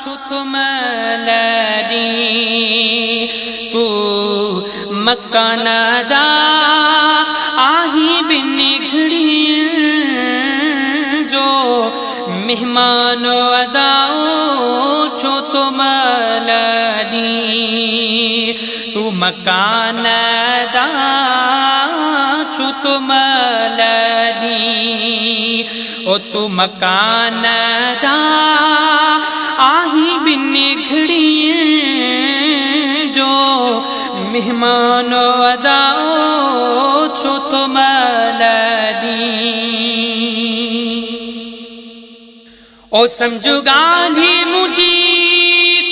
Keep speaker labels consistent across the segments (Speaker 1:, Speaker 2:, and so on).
Speaker 1: छुथो मलरी तू मकान दा आही बिन घड़ी जो मेहमान अदाओ छो तो मलरी तू मकान दा छो तो मलरी ओ तू मकान दा आही बिन घड़ी जो मेहमान अदाओ छो तो मलरी ओ समझो गाली मुझी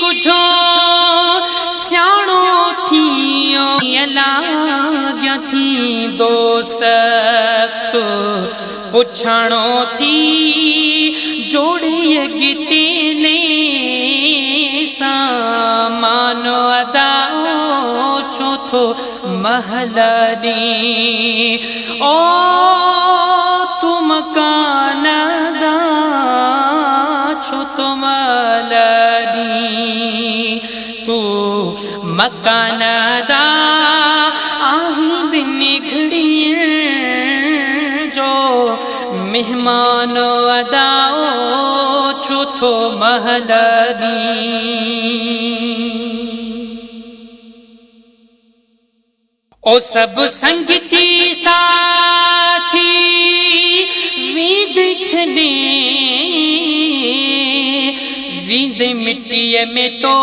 Speaker 1: कुछो स्याणो थी लाग्या थी दोस्त पुछणो थी जोड़िए गीते ने सामान अदाओ छो थो महलरी ओ तू मकान दा छो तो मलरी तू मकान दा आही बिन घड़ी जो मेहमान अदाओ छो थो महलरी ओ सब संगती साथी वीद छने वीद मिट्टीअ में तो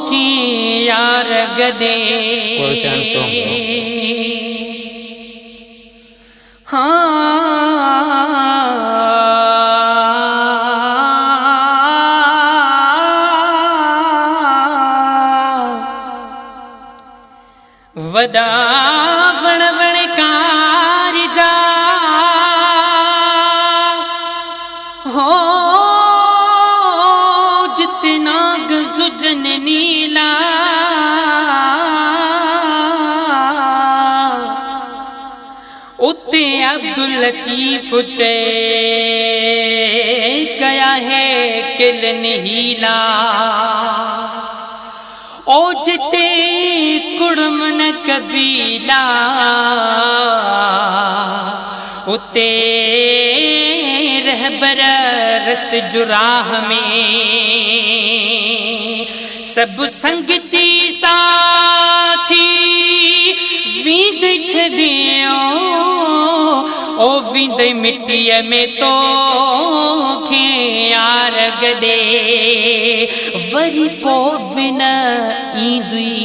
Speaker 1: की यार गदे वडा वण वणकार जा हो जितना गजुजन नीला उते अब्दुल लतीफ चे कया है किलन हीला ओ जिते कुड़म न कबीला उते रहबर रस जुराह में सब संगती साथी वीद छदियो ओ वीद मिट्टीअ में तो खे यार गदे वरी को बिन ईंदुई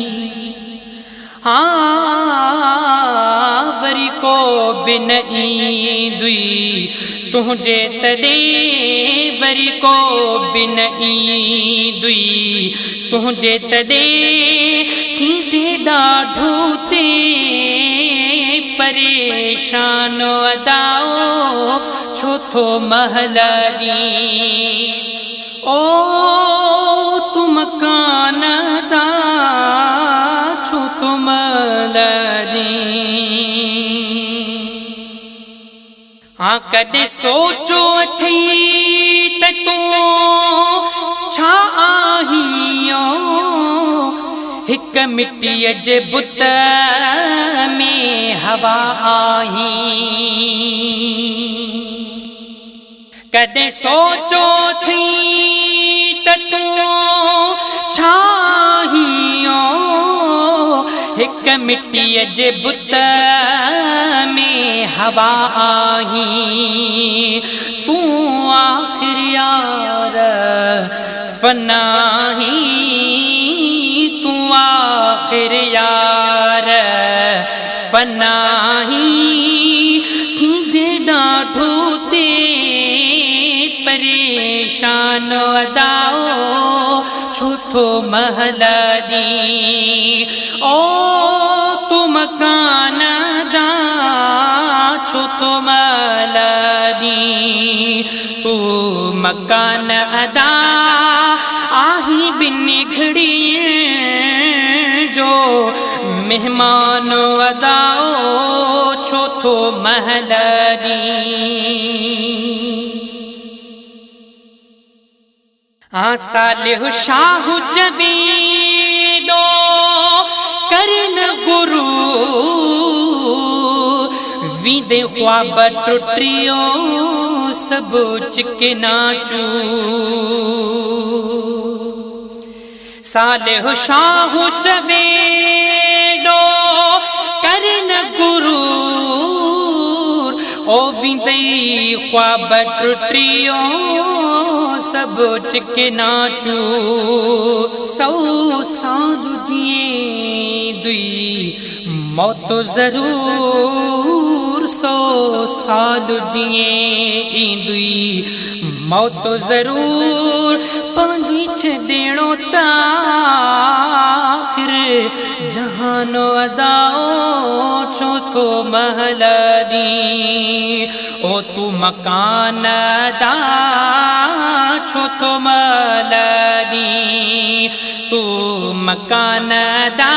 Speaker 1: वरी को बिन ईंदुई तुझे तदे वरी को बिन ईंदुई तुझे तदे थींदे ॾाढो ते परेशान अदाओ छो थो महलरी ओ तू मकान दा छो तो मलरी हाँ कदे सोचो थी त तू छा आहियो हिक मिट्टीअ जे बुत में हवा आही कदे सोचो थी त तू छा आहियो हिक मिट्टीअ जे बुत में हवा आही तू आखिर यार फनाही तू आखिर यार फनाही थींदे ॾाढो ते परेशान अदाओ छो थो महलरी ओ तू मकान दा छो थो महलरी तू मकान अदा आही बिन घड़ी जो मेहमान अदाओ छो थो महलरी सालिह शाह जवेदो करन गुरु विदे ख्वाब टुटियो सब चिके नाचू सालिह शाह जवेदो करन गुरु ओ विदे ख्वाब टुटियो सब चिके नाचू सौ साल जिए दुई मौत जरूर 100 साल जिए दुई मौत जरूर पवंदी छेड़ो ताखिर जहानो अदाओ चौथो महलनी ओ तू मकान दा चौथो महलनी तू मकान दा